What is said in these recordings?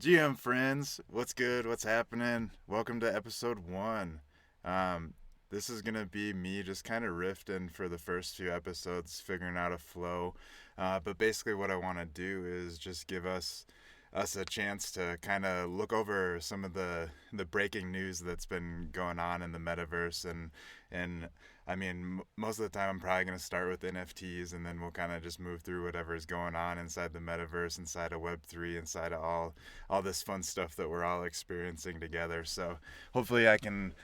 GM friends, what's good? What's happening? Welcome to episode one. Um, this is gonna be me just kind of riffing for the first few episodes, figuring out a flow. But basically, what I want to do is just give us a chance to kind of look over some of the breaking news that's been going on in the metaverse and I mean most of the time I'm probably going to start with NFTs and then we'll kind of just move through whatever is going on inside the metaverse, inside of web3, inside of all this fun stuff that we're all experiencing together. So hopefully I can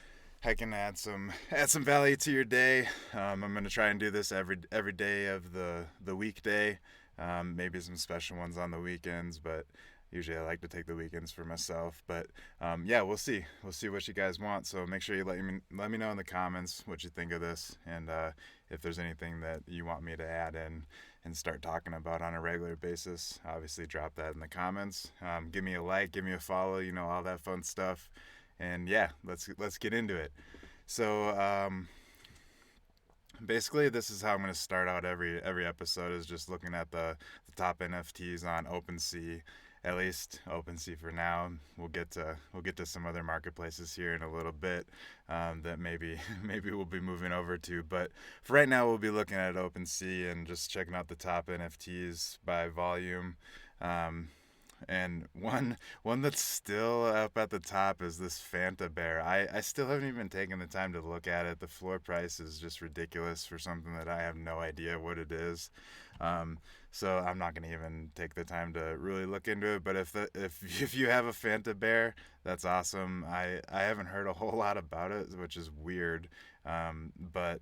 add some value to your day. I'm gonna try and do this every day of the weekday. Maybe some special ones on the weekends, but usually I like to take the weekends for myself. But yeah, we'll see. We'll see what you guys want. So make sure you let me know in the comments what you think of this, and if there's anything that you want me to add in and start talking about on a regular basis. Obviously, drop that in the comments. Give me a like, give me a follow. All that fun stuff. And yeah, let's get into it. So basically, this is how I'm going to start out every episode is just looking at the top NFTs on OpenSea. At least OpenSea for now. We'll get to some other marketplaces here in a little bit that maybe maybe we'll be moving over to. But for right now, we'll be looking at OpenSea and just checking out the top NFTs by volume. Um, and one that's still up at the top is this Fanta Bear. I still haven't even taken the time to look at it. The floor price is just ridiculous for something that I have no idea what it is. Um, so I'm not gonna even take the time to really look into it. But if you have a Fanta Bear, that's awesome. I haven't heard a whole lot about it, which is weird. But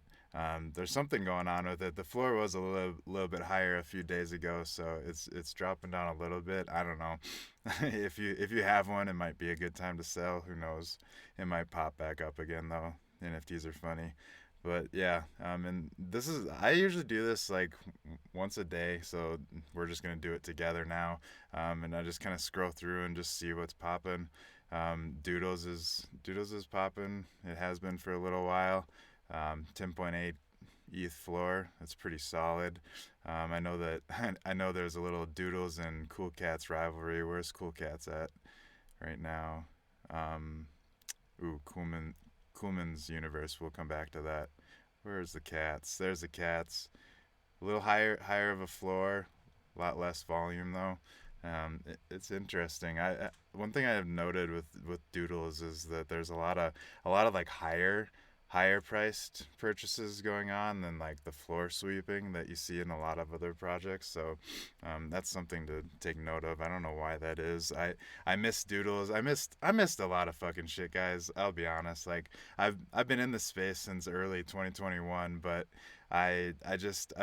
there's something going on with it. The floor was a little bit higher a few days ago, so it's dropping down a little bit. I don't know. If you have one, it might be a good time to sell. Who knows? It might pop back up again though. NFTs are funny. But yeah, and I usually do this like once a day, so we're just gonna do it together now. And I just kind of scroll through and just see what's popping. Doodles is popping. It has been for a little while. 10.8 ETH floor. That's pretty solid. I know that I know there's a little Doodles and Cool Cats rivalry. Where's Cool Cats at right now? Um, Coolman's universe. We'll come back to that. Where's the cats? There's the cats. A little higher of a floor. A lot less volume though. It's interesting. One thing I have noted with Doodles is that there's a lot of like higher priced purchases going on than like the floor sweeping that you see in a lot of other projects. So that's something to take note of. I don't know why that is. I miss Doodles. I missed a lot of fucking shit, guys. I'll be honest. Like I've been in this space since early 2021, but I've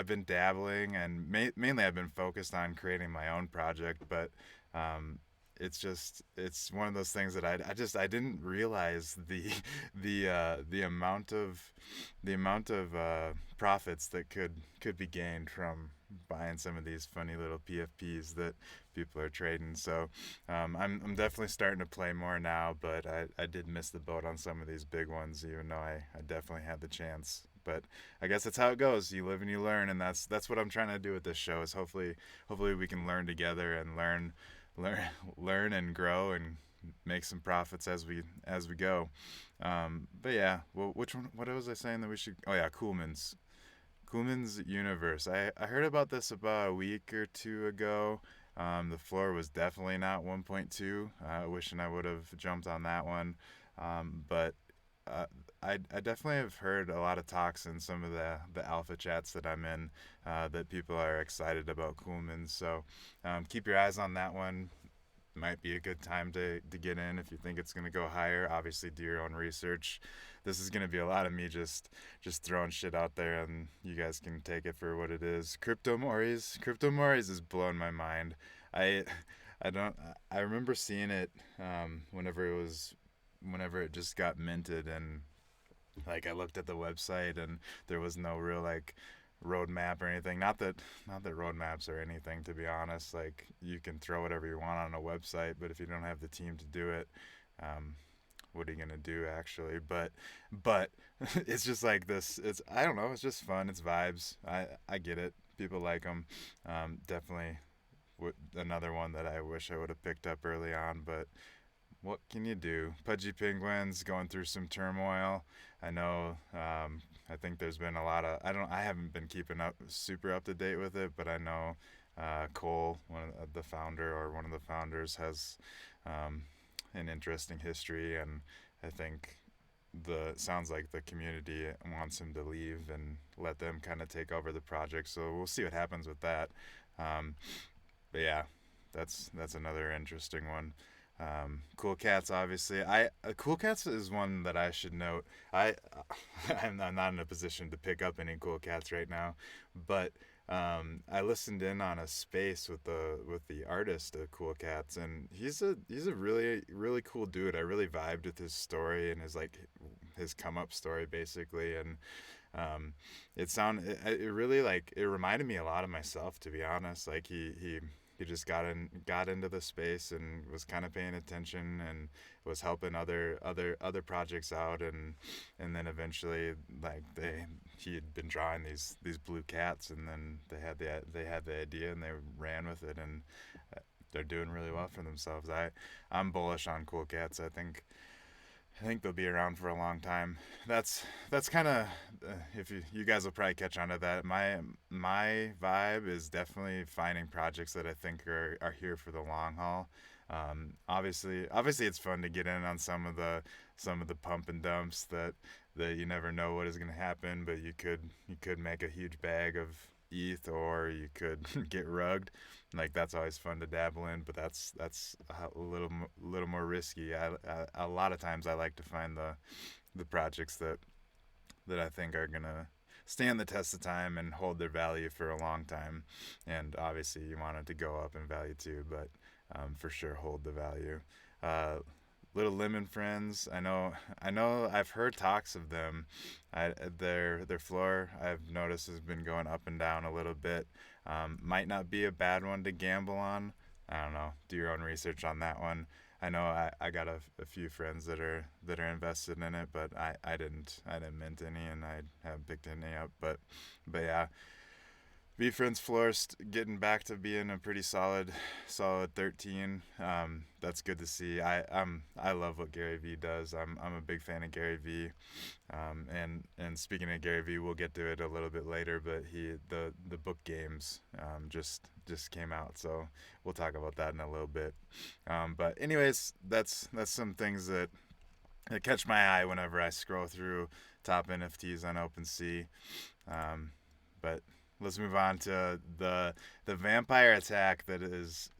been dabbling and mainly I've been focused on creating my own project, but um, it's one of those things that I didn't realize the amount of profits that could be gained from buying some of these funny little PFPs that people are trading. So I'm definitely starting to play more now, but I did miss the boat on some of these big ones, even though I definitely had the chance. But I guess that's how it goes. You live and you learn, and that's what I'm trying to do with this show. Is hopefully we can learn together and learn learn and grow and make some profits as we go. But yeah, well, which one? What was I saying that we should? Oh yeah, Coolman's universe. I heard about this about a week or two ago. The floor was definitely not 1.2. Wishing I would have jumped on that one. But uh, I definitely have heard a lot of talks in some of the alpha chats that I'm in that people are excited about Coolman. So keep your eyes on that one. Might be a good time to get in if you think it's going to go higher. Obviously, do your own research. This is going to be a lot of me just throwing shit out there, and you guys can take it for what it is. Crypto Mores is blowing my mind. I I don't I remember seeing it whenever it just got minted, and like I looked at the website and there was no real like roadmap or anything. Not that roadmaps or anything, to be honest. Like you can throw whatever you want on a website, but if you don't have the team to do it, um, what are you gonna do actually? But it's just like this. It's I don't know. It's just fun. It's vibes. I get it. People like them. Definitely another one that I wish I would have picked up early on, but what can you do? Pudgy Penguins going through some turmoil. I know. I think there's been a lot of. I haven't been keeping up super up to date with it, but I know Cole, one of the founders, has an interesting history, and I think sounds like the community wants him to leave and let them kind of take over the project. So we'll see what happens with that. Um, but yeah, that's another interesting one. Cool Cats, obviously. Cool Cats is one that I should note. I I'm not in a position to pick up any Cool Cats right now, but I listened in on a space with the artist of Cool Cats, and he's a really cool dude. I really vibed with his story and his come up story basically, and um, it really it reminded me a lot of myself, to be honest. Like he just got into the space and was kind of paying attention and was helping other projects out, and then eventually he had been drawing these blue cats, and then they had the idea and they ran with it, and they're doing really well for themselves. I'm bullish on Cool Cats. I think they'll be around for a long time. That's kind of if you guys will probably catch on to that. My vibe is definitely finding projects that I think are here for the long haul. Obviously, it's fun to get in on some of the pump and dumps that you never know what is going to happen, but you could make a huge bag of ETH, or you could get rugged. Like, that's always fun to dabble in, but that's a little more risky. A lot of times I like to find the projects that I think are gonna stand the test of time and hold their value for a long time. And obviously you want it to go up in value too, but for sure hold the value. Uh, Little Lemon Friends. I know. I've heard talks of them. Their floor, I've noticed, has been going up and down a little bit. Might not be a bad one to gamble on. I don't know. Do your own research on that one. I know I got a few friends that are invested in it, but I didn't mint any, and I haven't picked any up. But yeah, VFriends Florist getting back to being a pretty solid 13. That's good to see. I love what Gary Vee does. I'm a big fan of Gary Vee. And speaking of Gary Vee, we'll get to it a little bit later. But the book games just came out, so we'll talk about that in a little bit. But anyways, that's some things that catch my eye whenever I scroll through top NFTs on OpenSea. But let's move on to the vampire attack that is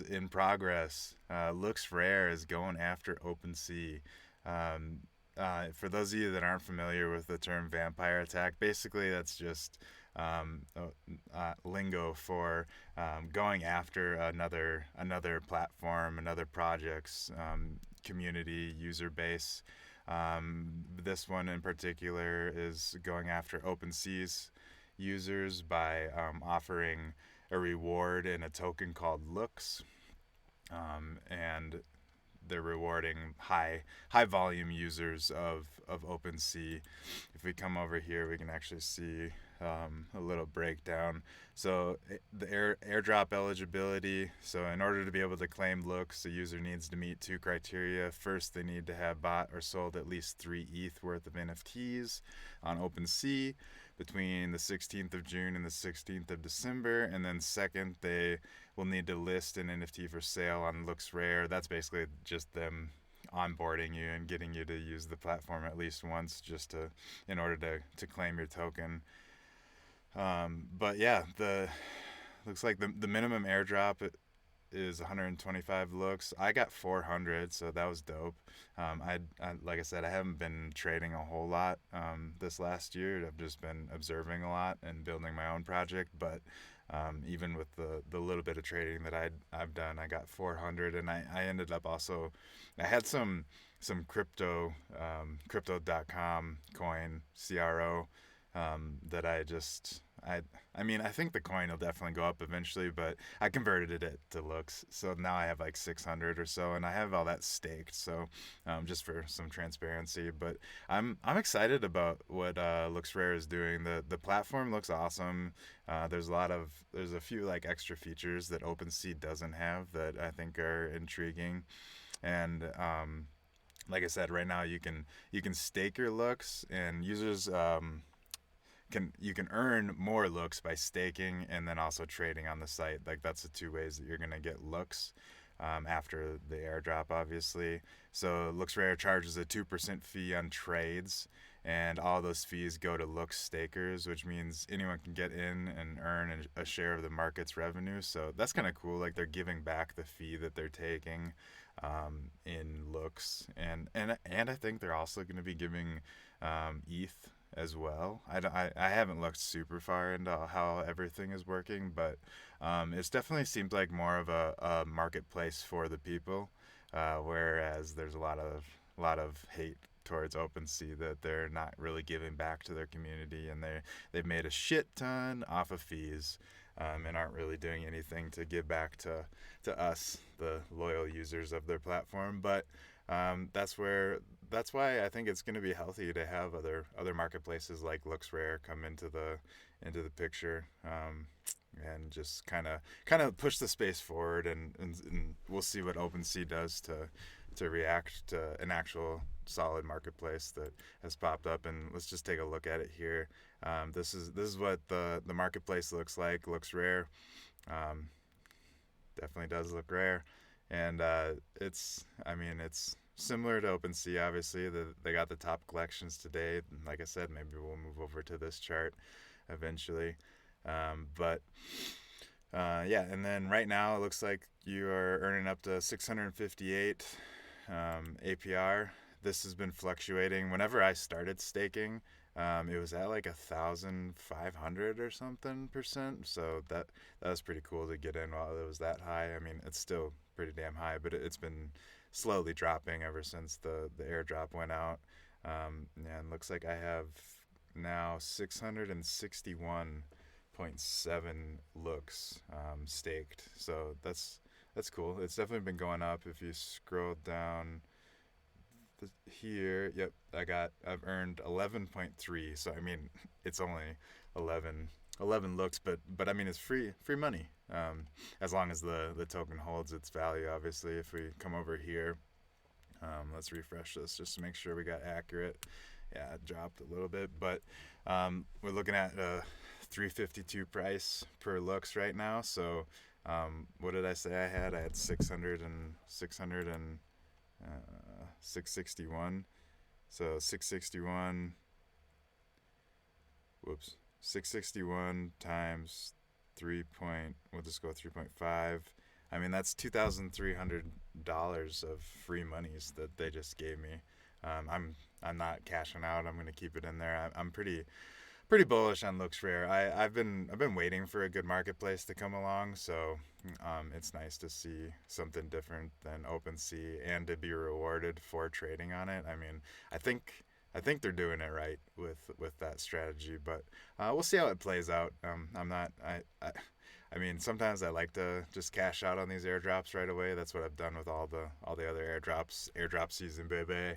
in progress. LooksRare is going after OpenSea. For those of you that aren't familiar with the term vampire attack, basically that's just lingo for going after another platform, another project's community user base. This one in particular is going after OpenSea's users by offering a reward in a token called Looks, and they're rewarding high volume users of OpenSea. If we come over here, we can actually see a little breakdown. So the airdrop eligibility. So in order to be able to claim Looks, the user needs to meet two criteria. First, they need to have bought or sold at least 3 ETH worth of NFTs on OpenSea between the 16th of June and the 16th of December. And then second, they will need to list an NFT for sale on LooksRare. That's basically just them onboarding you and getting you to use the platform at least once, just in order to claim your token. But yeah, looks like the minimum airdrop is 125 looks. I got 400, so that was dope. I like I said, I haven't been trading a whole lot this last year. I've just been observing a lot and building my own project. But even with the little bit of trading that I've done, I got 400, and I ended up also, I had some crypto.com coin CRO. that I mean, I think the coin will definitely go up eventually, but I converted it to looks, so now I have like 600 or so, and I have all that staked. So, just for some transparency, but I'm excited about what LooksRare is doing. The platform looks awesome. There's a few like extra features that OpenSea doesn't have that I think are intriguing, and like I said, right now you can stake your looks, and users can you can earn more looks by staking and then also trading on the site. Like that's the two ways that you're gonna get looks. After the airdrop, obviously. So LooksRare charges a 2% fee on trades, and all those fees go to Looks stakers, which means anyone can get in and earn a share of the market's revenue. So that's kind of cool. Like they're giving back the fee that they're taking in Looks, and I think they're also going to be giving ETH as well. I haven't looked super far into how everything is working, but it definitely seems like more of a marketplace for the people, whereas there's a lot of hate towards OpenSea that they're not really giving back to their community, and they've made a shit ton off of fees, and aren't really doing anything to give back to us, the loyal users of their platform. But that's why I think it's going to be healthy to have other marketplaces like LooksRare come into the picture, and just kind of push the space forward, and we'll see what OpenSea does to react to an actual solid marketplace that has popped up. And let's just take a look at it here. This is what the marketplace looks like. Looks rare. Um, Definitely does look rare, and it's similar to OpenSea. Obviously, they got the top collections today. Like I said, maybe we'll move over to this chart eventually, but yeah. And then right now it looks like you are earning up to 658 APR. This has been fluctuating. Whenever I started staking, it was at like 1,500 or something percent. So that was pretty cool to get in while it was that high. I mean, it's still pretty damn high, but it's been slowly dropping ever since the airdrop went out. And looks like I have now 661.7 looks staked. So that's cool. It's definitely been going up. If you scroll down here, yep, I've earned 11.3. So I mean, it's only 11 looks, but I mean it's free money, as long as the token holds its value. Obviously, if we come over here, let's refresh this just to make sure we got accurate. Yeah, it dropped a little bit, but we're looking at a 352 price per looks right now. So what did I say I had? I had 661. So 661, whoops, 661 times 3 point, we'll just go 3.5. I mean, that's $2,300 of free monies that they just gave me. I'm not cashing out. I'm gonna keep it in there. I'm pretty bullish on LooksRare. I've been waiting for a good marketplace to come along, so it's nice to see something different than OpenSea and to be rewarded for trading on it. I mean, I think they're doing it right with that strategy, but we'll see how it plays out. I'm not I mean, sometimes I like to just cash out on these airdrops right away. That's what I've done with all the other airdrops. Airdrop season, baby.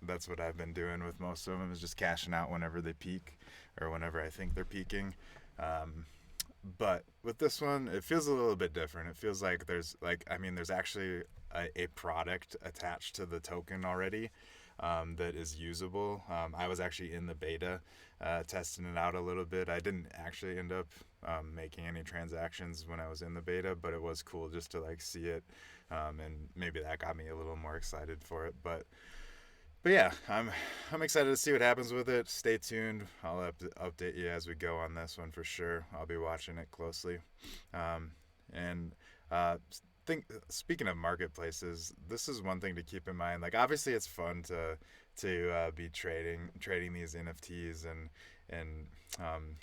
That's what I've been doing with most of them, is just cashing out whenever they peak or whenever I think they're peaking. But with this one, it feels a little bit different. It feels like there's actually a product attached to the token already, that is usable. I was actually in the beta, testing it out a little bit. I didn't actually end up making any transactions when I was in the beta, but it was cool just to like see it, and maybe that got me a little more excited for it. But yeah, I'm excited to see what happens with it. Stay tuned. I'll update you as we go on this one for sure. I'll be watching it closely. And speaking of marketplaces, this is one thing to keep in mind. Like obviously, it's fun to be trading these NFTs and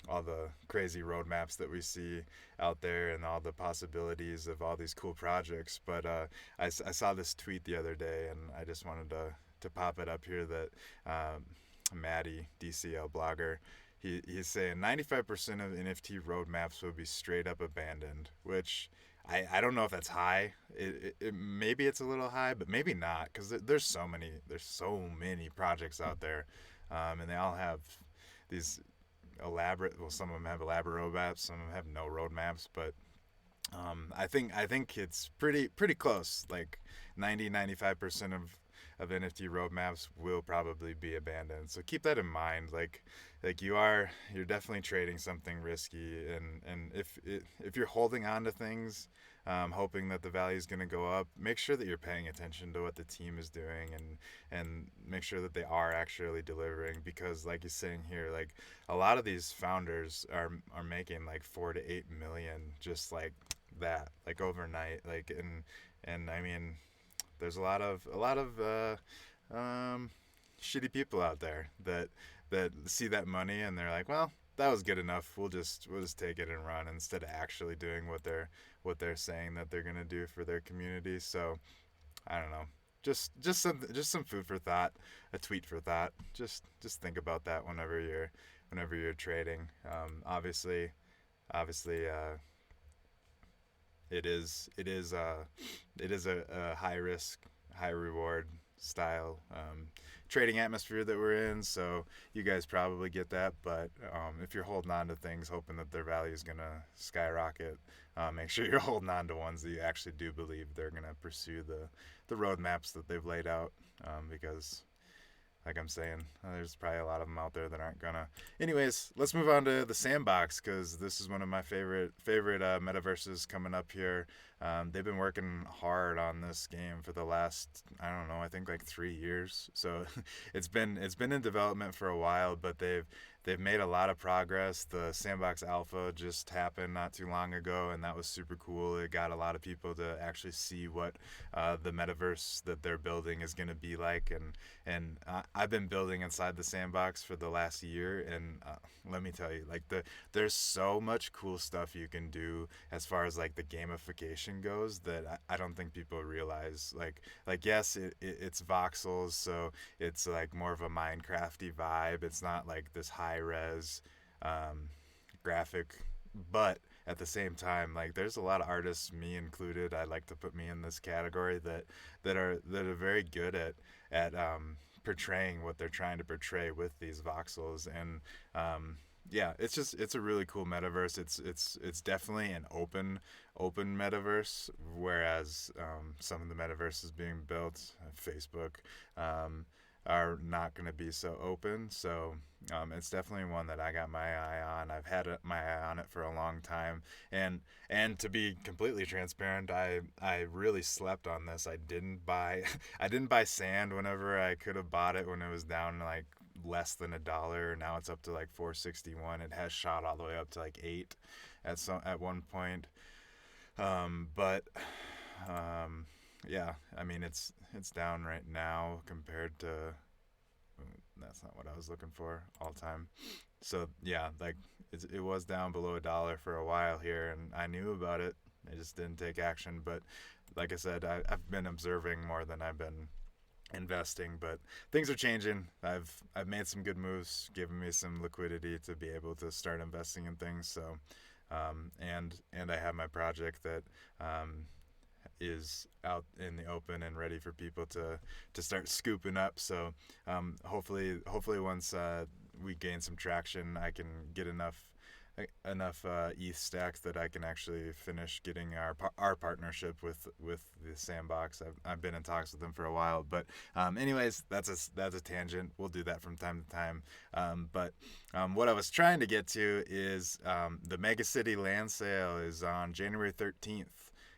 all the crazy roadmaps that we see out there and all the possibilities of all these cool projects. But I saw this tweet the other day, and I just wanted to pop it up here, that Maddie, DCL blogger, he's saying 95% of NFT roadmaps will be straight up abandoned, which I don't know if that's high. Maybe it's a little high, but maybe not, because there's so many projects out there, and they all have these elaborate. Well, some of them have elaborate roadmaps, some of them have no roadmaps, but I think it's pretty close. Like 90-95% of NFT roadmaps will probably be abandoned. So keep that in mind. Like you're definitely trading something risky, and if you're holding on to things, hoping that the value is going to go up, make sure that you're paying attention to what the team is doing, and make sure that they are actually delivering. Because like he's saying here, like a lot of these founders are making like 4 to 8 million just like that, like overnight, like and I mean there's a lot of shitty people out there that see that money and they're like, well, that was good enough, we'll just take it and run, instead of actually doing what they're saying that they're going to do for their community. So I don't know, just some food for thought, a tweet for thought. Just think about that whenever you're trading. Obviously, it is a high risk, high reward style trading atmosphere that we're in. So you guys probably get that, but if you're holding on to things hoping that their value is gonna skyrocket, make sure you're holding on to ones that you actually do believe they're gonna pursue the roadmaps that they've laid out, because like I'm saying, there's probably a lot of them out there that aren't gonna. Anyways, let's move on to the Sandbox, because this is one of my favorite metaverses coming up here. They've been working hard on this game for the last, I don't know, I think like 3 years. So it's been in development for a while, but they've made a lot of progress. The Sandbox Alpha just happened not too long ago, and that was super cool. It got a lot of people to actually see what the metaverse that they're building is going to be like, and I've been building inside the Sandbox for the last year, and let me tell you, like there's so much cool stuff you can do as far as like the gamification goes that I don't think people realize. Like yes, it's voxels, so it's like more of a Minecrafty vibe. It's not like this high res um, graphic, but at the same time, like there's a lot of artists, me included, I like to put me in this category, that are very good at portraying what they're trying to portray with these voxels. And yeah, it's a really cool metaverse. It's definitely an open metaverse, whereas some of the metaverses being built at Facebook are not going to be so open. So it's definitely one that I got my eye on. I've had my eye on it for a long time, and to be completely transparent, I really slept on this. I didn't buy I didn't buy sand whenever I could have bought it when it was down like less than $1. Now it's up to like 461. It has shot all the way up to like 8 at one point. But yeah, I mean it's down right now compared to, that's not what I was looking for, all time. So yeah, like it was down below $1 for a while here, and I knew about it. I just didn't take action. But like I said, I've been observing more than I've been investing. But things are changing. I've made some good moves, given me some liquidity to be able to start investing in things. So and I have my project that is out in the open and ready for people to start scooping up. So hopefully once we gain some traction, I can get enough ETH stacks that I can actually finish getting our partnership with the Sandbox. I've been in talks with them for a while, but anyways, that's a tangent. We'll do that from time to time. But what I was trying to get to is the Mega City land sale is on January 13th.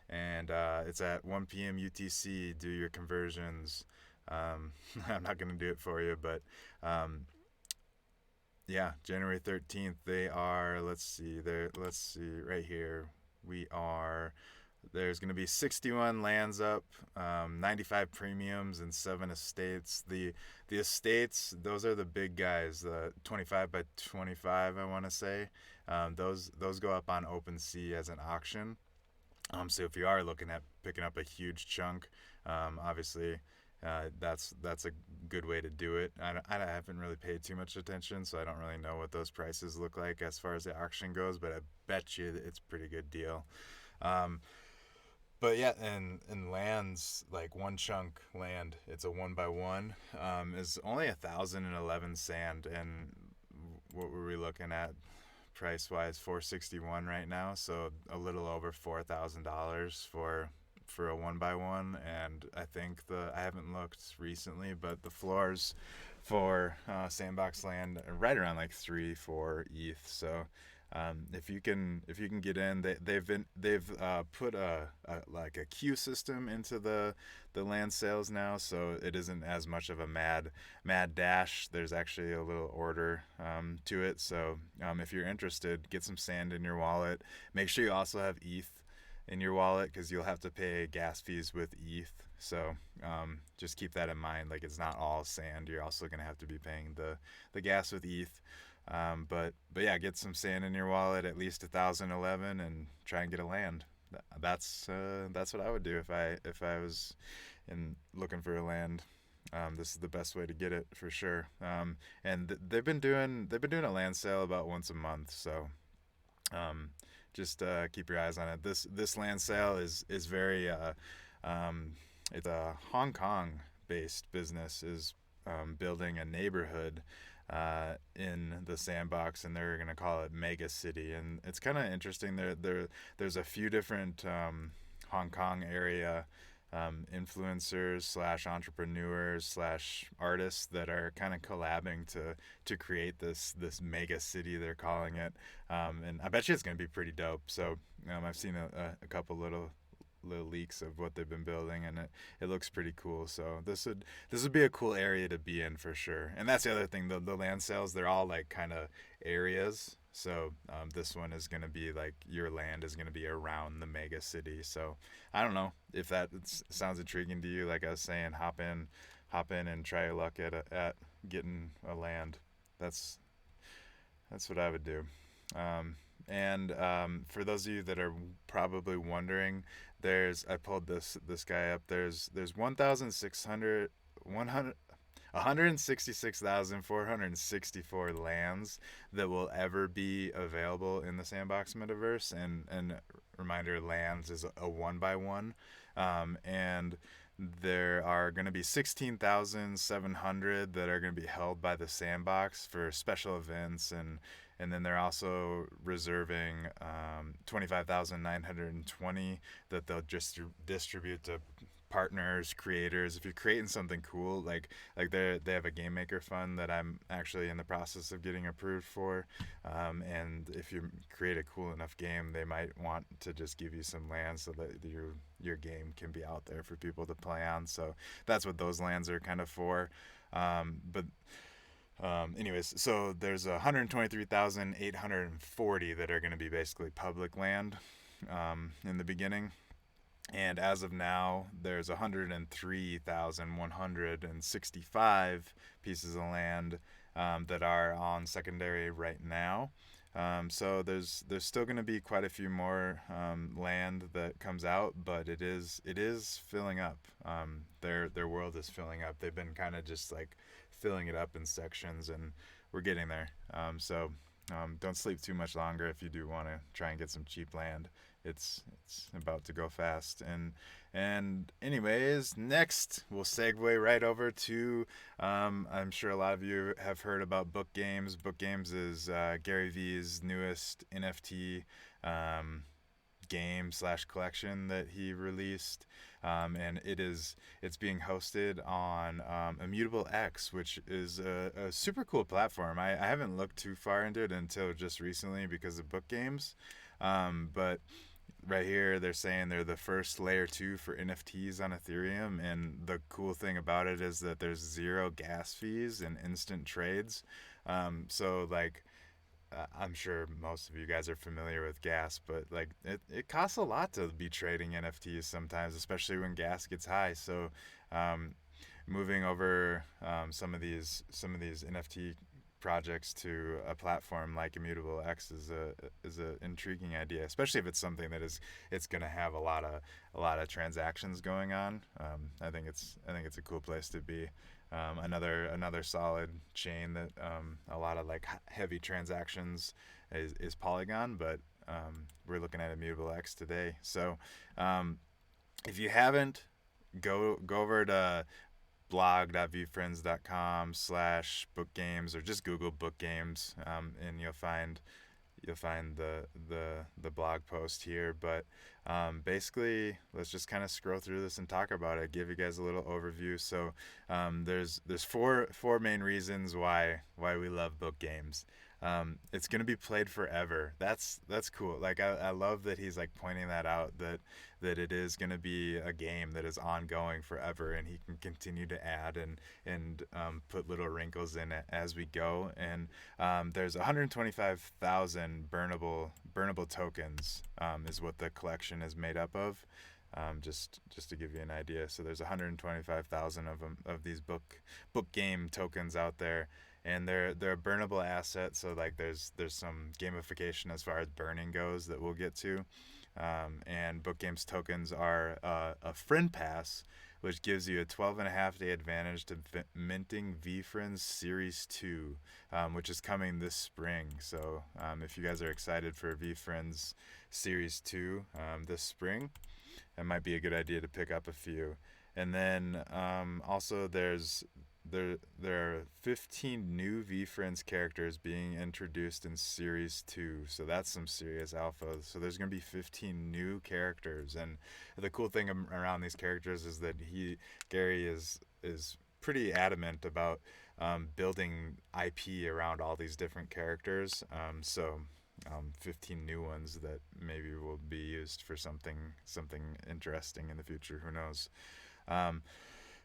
And it's at 1 p.m. UTC. Do your conversions. I'm not going to do it for you, but yeah, January 13th. They are, let's see right here. There's going to be 61 lands up, 95 premiums, and 7 estates. The estates, those are the big guys, 25 by 25, I want to say. Those go up on OpenSea as an auction. So if you are looking at picking up a huge chunk, obviously That's a good way to do it. I haven't really paid too much attention, so I don't really know what those prices look like as far as the auction goes. But I bet you it's a pretty good deal. Um, but yeah, and lands like one chunk land, it's a 1 by 1, is only 1,011 sand, and what were we looking at price wise? 461 right now, so a little over $4,000 for a 1 by 1. And I think I haven't looked recently, but the floors for Sandbox land are right around like 3-4 ETH. So if you can get in, they've put a like a queue system into the land sales now, so it isn't as much of a mad dash. There's actually a little order to it. So if you're interested, get some sand in your wallet. Make sure you also have ETH in your wallet, because you'll have to pay gas fees with ETH. So just keep that in mind. Like, it's not all sand. You're also gonna have to be paying the gas with ETH. But yeah, get some sand in your wallet, at least 1,011, and try and get a land. That's what I would do if I was looking for a land. This is the best way to get it for sure. And they've been doing a land sale about once a month, so um, just keep your eyes on it. This land sale is very it's a Hong Kong based business is building a neighborhood in the Sandbox, and they're gonna call it Mega City. And it's kind of interesting. There's a few different Hong Kong area influencers slash entrepreneurs slash artists that are kind of collabing to create this mega city, they're calling it. And I bet you it's gonna be pretty dope. So I've seen a couple little leaks of what they've been building, and it looks pretty cool. So this would be a cool area to be in for sure. And that's the other thing, the land sales, they're all like kind of areas. So this one is going to be like, your land is going to be around the mega city. So I don't know if that sounds intriguing to you. Like I was saying, hop in and try your luck at getting a land. That's that's what I would do. And for those of you that are probably wondering, I pulled this guy up. There's 166,464 lands that will ever be available in the Sandbox metaverse. And reminder, lands is a 1 by 1. And there are going to be 16,700 that are going to be held by the Sandbox for special events, and then they're also reserving 25,920 that they'll just distribute to partners, creators. If you're creating something cool, they have a game maker fund that I'm actually in the process of getting approved for. And if you create a cool enough game, they might want to just give you some land so that your game can be out there for people to play on. So that's what those lands are kind of for. Anyways, so there's 123,840 that are going to be basically public land in the beginning. And as of now, there's 103,165 pieces of land that are on secondary right now. So there's still going to be quite a few more land that comes out, but it is filling up. Their world is filling up. They've been kind of just like filling it up in sections, and we're getting there. Don't sleep too much longer if you do want to try and get some cheap land. It's about to go fast. And anyways, next we'll segue right over to I'm sure a lot of you have heard about Book Games. Book Games is Gary Vee's newest NFT game slash collection that he released, and it's being hosted on Immutable X, which is a super cool platform. I haven't looked too far into it until just recently because of Book Games, but right here they're saying they're the first layer 2 for NFTs on Ethereum. And the cool thing about it is that there's zero gas fees and instant trades. So like, I'm sure most of you guys are familiar with gas, but like it costs a lot to be trading NFTs sometimes, especially when gas gets high. So moving over some of these NFT projects to a platform like Immutable X is a intriguing idea, especially if it's something that it's going to have a lot of transactions going on. I think it's a cool place to be. Another solid chain that a lot of like heavy transactions is Polygon, but we're looking at Immutable X today. So um, if you haven't, go over to blog.viewfriends.com/bookgames, or just Google book games, and you'll find the blog post here. But basically, let's just kind of scroll through this and talk about it. Give you guys a little overview. So there's four main reasons why we love book games. It's gonna be played forever. That's cool. Like I love that he's like pointing that out, that it is gonna be a game that is ongoing forever, and he can continue to add and put little wrinkles in it as we go. And there's 125,000 burnable tokens, is what the collection is made up of. Just to give you an idea, so there's 125,000 of them, of these book game tokens out there, and they're a burnable asset. So like there's some gamification as far as burning goes that we'll get to. And book games tokens are a friend pass, which gives you a 12.5 day advantage to minting VFriends Series 2, which is coming this spring. So if you guys are excited for VFriends Series 2 this spring, it might be a good idea to pick up a few. And then also there are 15 new VFriends characters being introduced in Series 2, so that's some serious alpha. So there's going to be 15 new characters, and the cool thing around these characters is that Gary is pretty adamant about building IP around all these different characters. 15 new ones that maybe will be used for something interesting in the future. Who knows? Um,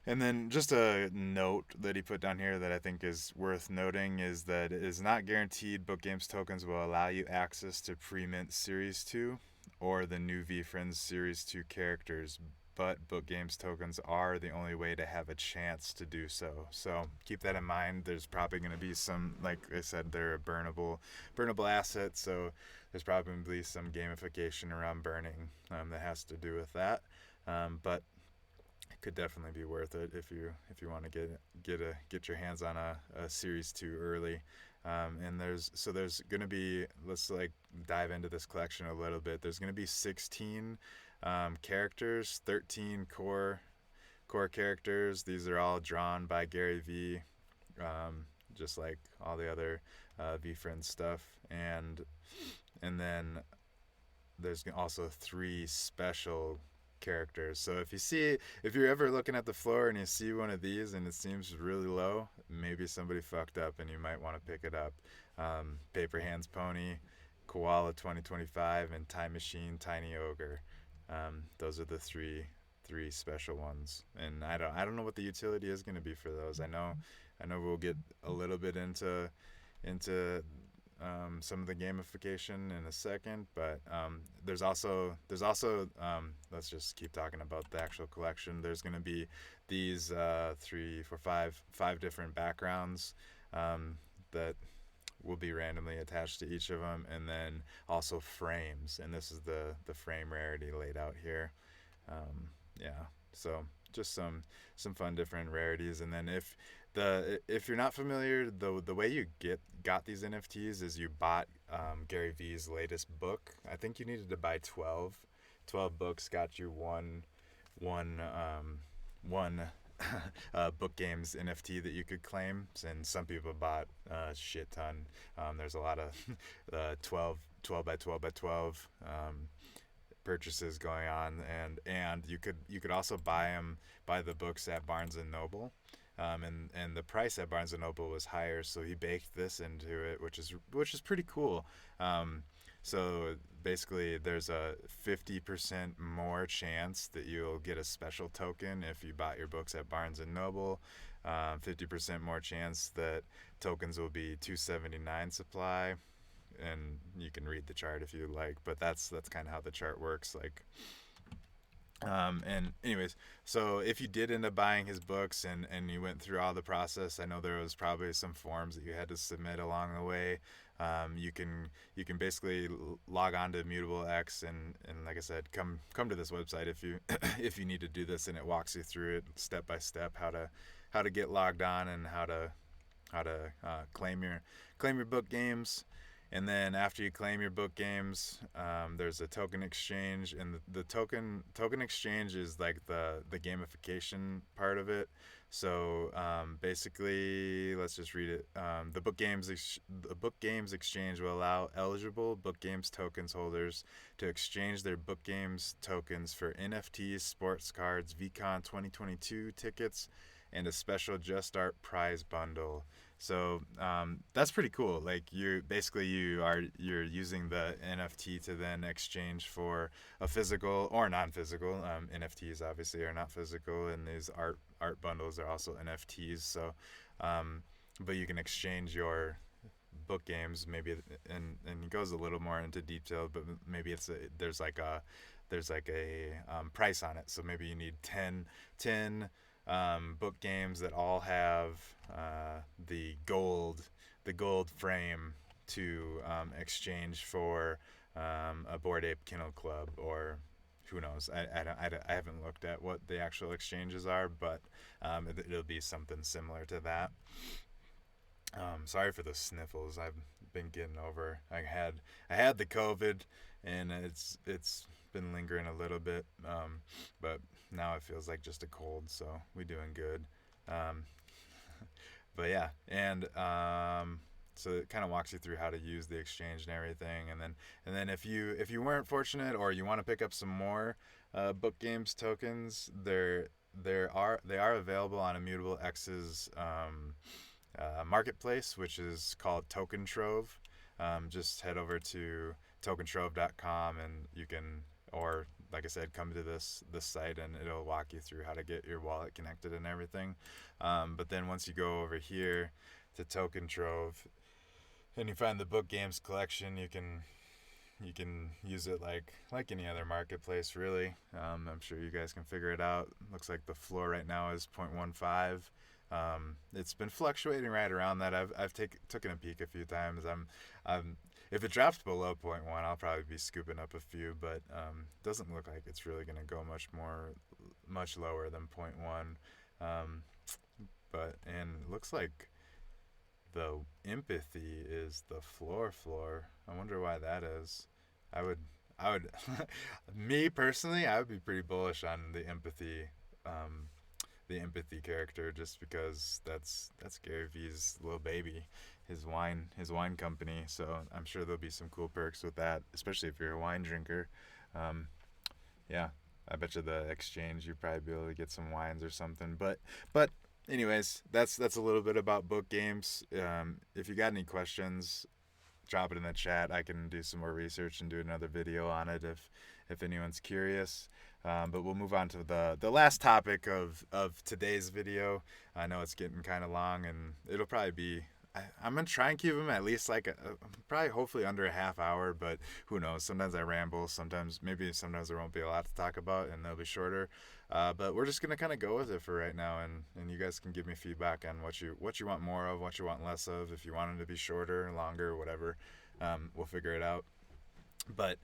and then just a note that he put down here that I think is worth noting is that it is not guaranteed Book Games tokens will allow you access to pre-mint Series 2 or the new VFriends Series 2 characters, but Book Games tokens are the only way to have a chance to do so. So keep that in mind. There's probably going to be some, like I said, they're a burnable asset, so there's probably some gamification around burning that has to do with that. But could definitely be worth it if you want to get your hands on a Series 2 early. And there's gonna be, let's like dive into this collection a little bit. There's gonna be 16 characters, 13 core characters. These are all drawn by Gary V, just like all the other VFriends stuff. And then there's also 3 special characters. So if you're ever looking at the floor and you see one of these and it seems really low, maybe somebody fucked up and you might want to pick it up. Paper Hands Pony, Koala 2025, and Time Machine Tiny Ogre. Those are the three special ones, and I don't know what the utility is going to be for those. I know we'll get a little bit into some of the gamification in a second, but there's also let's just keep talking about the actual collection. There's going to be these 5 different backgrounds that will be randomly attached to each of them, and then also frames, and this is the frame rarity laid out here. Yeah, so just some fun different rarities. And then if you're not familiar, the way you got these NFTs is you bought Gary V's latest book. I think you needed to buy 12 books, got you one book games NFT that you could claim, and some people bought a shit ton. There's a lot of 12 by 12 by 12 purchases going on, and you could also buy the books at Barnes and Noble. And the price at Barnes and Noble was higher, so he baked this into it, which is pretty cool. So basically, there's a 50% more chance that you'll get a special token if you bought your books at Barnes and Noble. 50% more chance that tokens will be 279 supply, and you can read the chart if you like. But that's kind of how the chart works. Like And anyways, so if you did end up buying his books and you went through all the process, I know there was probably some forms that you had to submit along the way. You can basically log on to Immutable X and like I said, come to this website if you if you need to do this, and it walks you through it step by step how to get logged on and how to claim your book games. And then after you claim your book games, there's a token exchange, and the token exchange is like the gamification part of it. So basically, let's just read it. The book games exchange will allow eligible book games tokens holders to exchange their book games tokens for NFTs, sports cards, VCon 2022 tickets, and a special Just Art prize bundle. So that's pretty cool. Like you're using the NFT to then exchange for a physical or non-physical. NFTs obviously are not physical, and these art bundles are also NFTs. So, but you can exchange your book games maybe, and it goes a little more into detail, but maybe there's like a price on it. So maybe you need 10 book games that all have the gold frame to exchange for a Bored Ape Kennel Club, or who knows. I haven't looked at what the actual exchanges are, but it'll be something similar to that. Sorry for the sniffles. I've been getting over. I had the COVID, and it's been lingering a little bit, but now it feels like just a cold. So we doing good. Um, but yeah, and so it kind of walks you through how to use the exchange and everything, and then if you weren't fortunate or you want to pick up some more book games tokens, they are available on Immutable X's marketplace, which is called Token Trove. Just head over to tokentrove.com, and you can, or like I said, come to this site, and it'll walk you through how to get your wallet connected and everything. But then once you go over here to Token Trove and you find the book games collection, you can use it like any other marketplace, really. I'm sure you guys can figure it out. Looks like the floor right now is 0.15. It's been fluctuating right around that. I've taken a peek a few times. I'm if it drops below zero point 0.1, I'll probably be scooping up a few, but doesn't look like it's really gonna go much lower than zero point 0.1. And it looks like the empathy is the floor. I wonder why that is. I would me personally, I would be pretty bullish on um, the empathy character, just because that's Gary V's little baby, his wine company. So I'm sure there'll be some cool perks with that, especially if you're a wine drinker. Um, yeah, I bet you the exchange you'd probably be able to get some wines or something. But anyways, that's a little bit about book games. If you got any questions, drop it in the chat. I can do some more research and do another video on it if anyone's curious. But we'll move on to the last topic of today's video. I know it's getting kind of long, and it'll probably be. I'm gonna try and keep them at least like probably hopefully under a half hour, but who knows? Sometimes I ramble. Sometimes there won't be a lot to talk about, and they'll be shorter. But we're just gonna kind of go with it for right now, and you guys can give me feedback on what you want more of, what you want less of. If you want them to be shorter, longer, whatever, we'll figure it out. But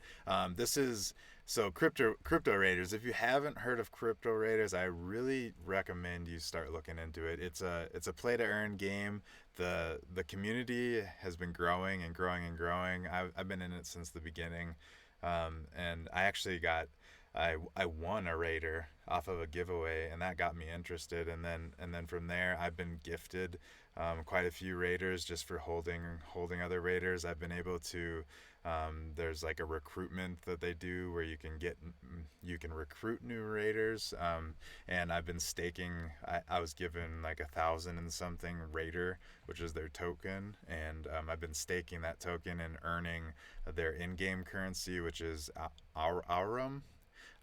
this is so crypto raiders. If you haven't heard of crypto raiders, I really recommend you start looking into it. It's a play to earn game. The community has been growing and growing and growing. I've been in it since the beginning, and I won a raider off of a giveaway, and that got me interested. And then from there, I've been gifted quite a few raiders just for holding other raiders. I've been able to. There's like a recruitment that they do where you can recruit new raiders, and I've been staking. I was given like 1,000 and something raider, which is their token, and I've been staking that token and earning their in-game currency, which is Aurum.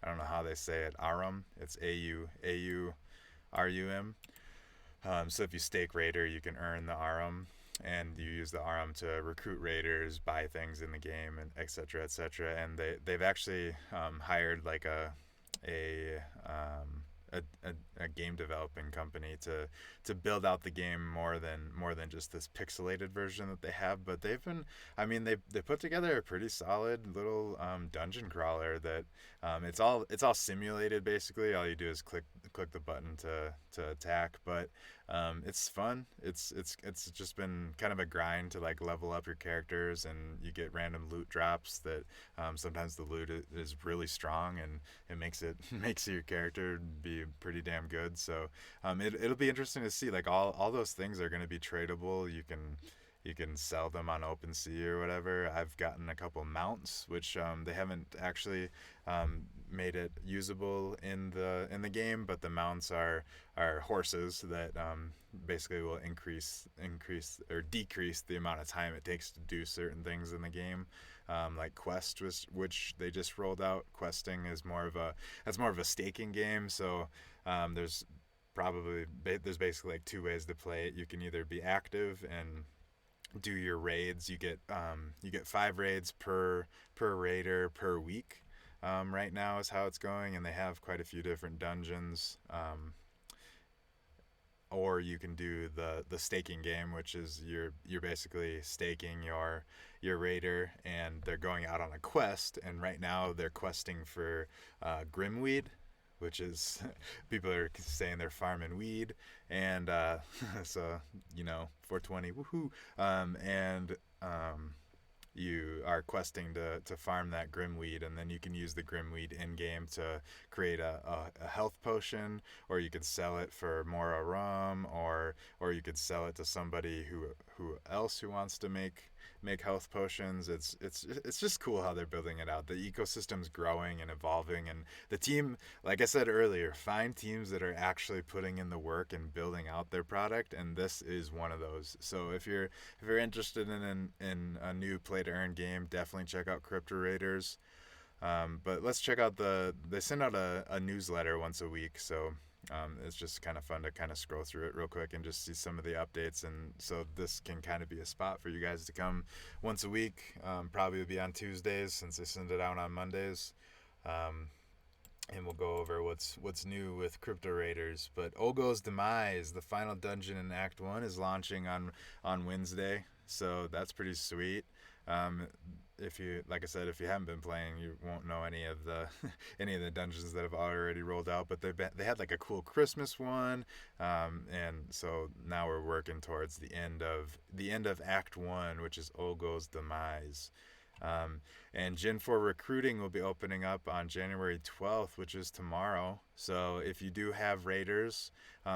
I don't know how they say it. Aurum. It's AURUM. So if you stake Raider, you can earn the Aurum, and you use the Aurum to recruit Raiders, buy things in the game, and et cetera, et cetera. And they've actually hired like a a game developing company to build out the game more than just this pixelated version that they have. But they've been, I mean, they put together a pretty solid little dungeon crawler that it's all simulated basically. All you do is click the button to attack, but it's fun. It's just been kind of a grind to like level up your characters, and you get random loot drops that sometimes the loot is really strong, and it makes it makes your character be pretty damn good. So it'll be interesting to see, like all those things are going to be tradable. You can sell them on OpenSea or whatever. I've gotten a couple mounts, which they haven't actually made it usable in the game, but the mounts are horses that basically will increase or decrease the amount of time it takes to do certain things in the game. Like Quest, which they just rolled out. Questing is more of a staking game. So there's basically like two ways to play it. You can either be active and do your raids. You get 5 raids per raider per week. Right now is how it's going, and they have quite a few different dungeons. Or you can do the staking game, which is you're basically staking your raider, and they're going out on a quest. And right now they're questing for Grimweed, which is people are saying they're farming weed, and so 420 woohoo, and you are questing to farm that Grimweed, and then you can use the Grimweed in game to create a health potion, or you could sell it for more rum, or you could sell it to somebody who else who wants to make health potions. It's just cool how they're building it out. The ecosystem's growing and evolving, and the team, like I said earlier, find teams that are actually putting in the work and building out their product, and this is one of those. So if you're interested in a new play to earn game, definitely check out Crypto Raiders. But let's check out they send out a newsletter once a week, so it's just kind of fun to kind of scroll through it real quick and just see some of the updates. And so this can kind of be a spot for you guys to come once a week. Probably will be on Tuesdays since they send it out on Mondays. And we'll go over what's new with Crypto Raiders. But Olgo's Demise, the final dungeon in Act 1, is launching on Wednesday, so that's pretty sweet. If you, like I said, if you haven't been playing, you won't know any of the any of the dungeons that have already rolled out. But they had like a cool Christmas one, and so now we're working towards the end of Act 1, which is Olgo's Demise. And Gen 4 recruiting will be opening up on January 12th, which is tomorrow. So if you do have raiders,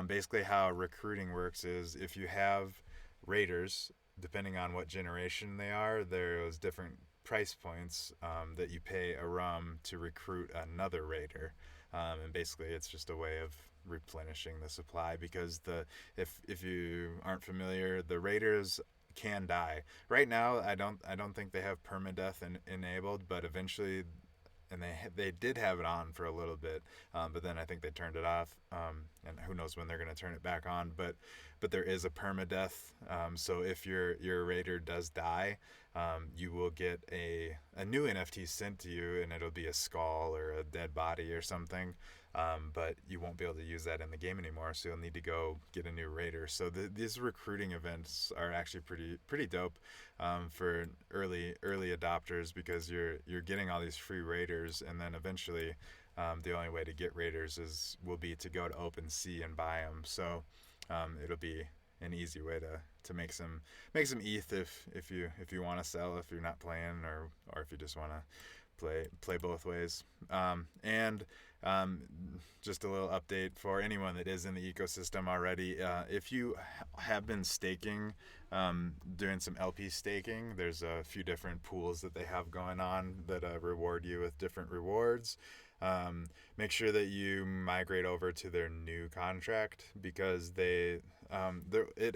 basically how recruiting works is if you have raiders, depending on what generation they are, there's different price points that you pay a rum to recruit another raider. And basically it's just a way of replenishing the supply, because if you aren't familiar, the raiders can die. Right now, I don't think they have permadeath enabled, but eventually, and they did have it on for a little bit, but then I think they turned it off, and who knows when they're going to turn it back on. But there is a permadeath, so if your raider does die, you will get a new NFT sent to you, and it'll be a skull or a dead body or something. But you won't be able to use that in the game anymore, so you'll need to go get a new raider. So these recruiting events are actually pretty dope for early adopters, because you're getting all these free raiders, and then eventually the only way to get raiders will be to go to OpenSea and buy them. So it'll be an easy way to make some ETH if you want to sell, if you're not playing, or if you just want to play both ways. And just a little update for anyone that is in the ecosystem already. If you have been staking, doing some LP staking, there's a few different pools that they have going on that reward you with different rewards. Make sure that you migrate over to their new contract, because it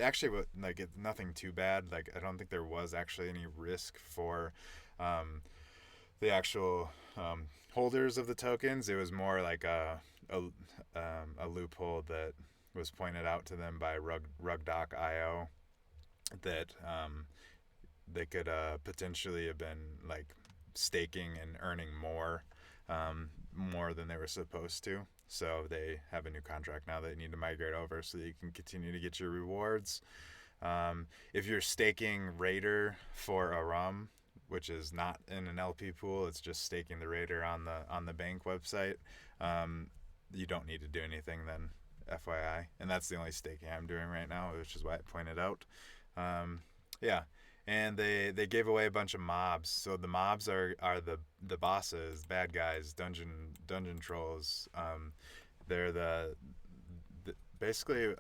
actually was like, it's nothing too bad. Like, I don't think there was actually any risk for the actual holders of the tokens. It was more like a loophole that was pointed out to them by Rugdoc.io, that they could potentially have been like staking and earning more more than they were supposed to. So they have a new contract now that they need to migrate over so that you can continue to get your rewards. If you're staking Raider for a RUM, which is not in an LP pool, it's just staking the Raider on the bank website. You don't need to do anything then, FYI. And that's the only staking I'm doing right now, which is why I pointed out. Yeah, and they gave away a bunch of mobs. So the mobs are the bosses, bad guys, dungeon trolls. They're the basically.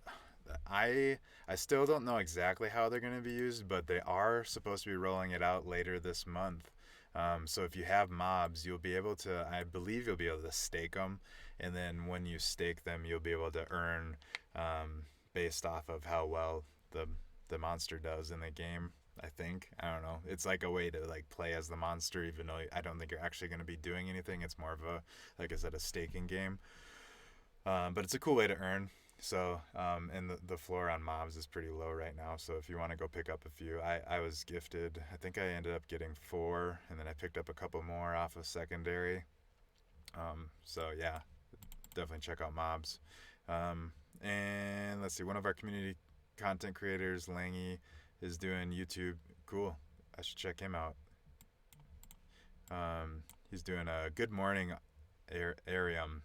I still don't know exactly how they're going to be used, but they are supposed to be rolling it out later this month. So if you have mobs, you'll be able to, I believe you'll be able to stake them, and then when you stake them, you'll be able to earn based off of how well the monster does in the game. I think, I don't know. It's like a way to like play as the monster, even though I don't think you're actually going to be doing anything. It's more of a, like I said, a staking game. But it's a cool way to earn. So, and the floor on mobs is pretty low right now. So if you want to go pick up a few, I was gifted, I think I ended up getting 4, and then I picked up a couple more off of secondary. So yeah, definitely check out mobs. And let's see, one of our community content creators, Langy, is doing YouTube. Cool. I should check him out. He's doing a Good Morning Arium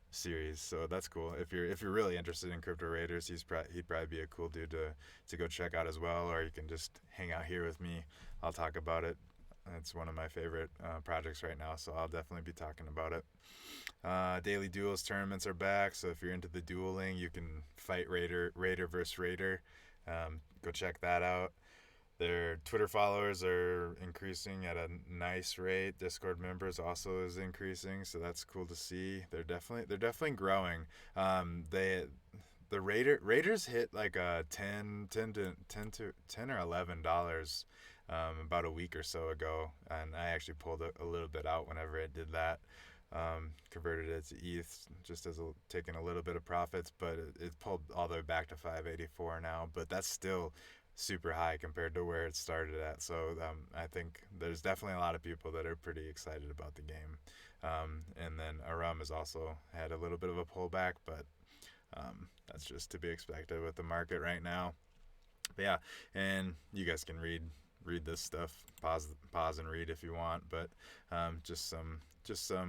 series, so that's cool. If you're really interested in crypto raiders, he'd probably be a cool dude to go check out as well, or you can just hang out here with me. I'll talk about it. It's one of my favorite projects right now, so I'll definitely be talking about it. Daily duels tournaments are back, so if you're into the dueling, you can fight Raider versus Raider. Go check that out. Their Twitter followers are increasing at a nice rate. Discord members also is increasing, so that's cool to see. They're definitely growing. The Raiders hit like a 10 or $11 about a week or so ago, and I actually pulled a little bit out whenever it did that. Converted it to ETH just as taking a little bit of profits, but it pulled all the way back to 584 now. But that's still super high compared to where it started at. So I think there's definitely a lot of people that are pretty excited about the game. And then Arum has also had a little bit of a pullback, but that's just to be expected with the market right now. But yeah, and you guys can read this stuff. Pause and read if you want. But just some.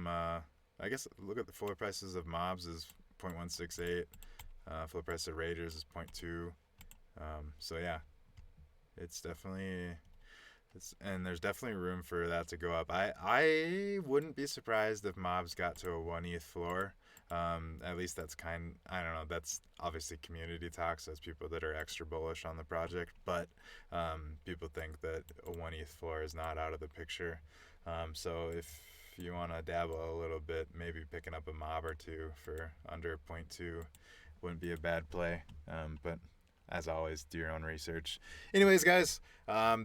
I guess look at the floor prices of mobs is 0.168. Floor price of Raiders is 0.2. So yeah, and there's definitely room for that to go up. I wouldn't be surprised if mobs got to a 1 ETH floor. At least I don't know, that's obviously community talks as people that are extra bullish on the project, but people think that a 1 ETH floor is not out of the picture. So if you want to dabble a little bit, maybe picking up a mob or two for under 0.2 wouldn't be a bad play. But as always, do your own research. Anyways, guys,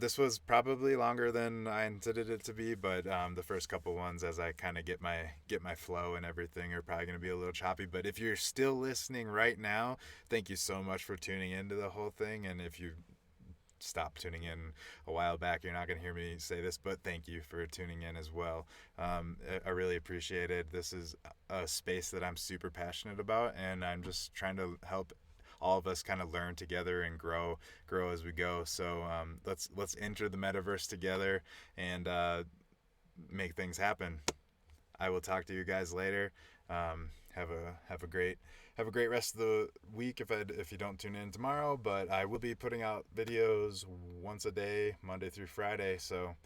this was probably longer than I intended it to be, but the first couple ones, as I kind of get my flow and everything, are probably going to be a little choppy. But if you're still listening right now, thank you so much for tuning into the whole thing. And if you stopped tuning in a while back, you're not going to hear me say this, but thank you for tuning in as well. I really appreciate it. This is a space that I'm super passionate about, and I'm just trying to help all of us kind of learn together and grow as we go. So let's enter the metaverse together and make things happen. I will talk to you guys later. Have a great rest of the week if you don't tune in tomorrow. But I will be putting out videos once a day, Monday through Friday. So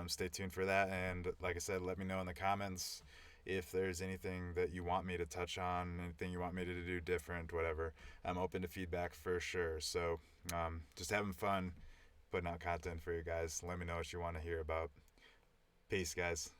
stay tuned for that. And like I said, let me know in the comments if there's anything that you want me to touch on, anything you want me to do different, whatever. I'm open to feedback for sure. So just having fun putting out content for you guys. Let me know what you want to hear about. Peace, guys.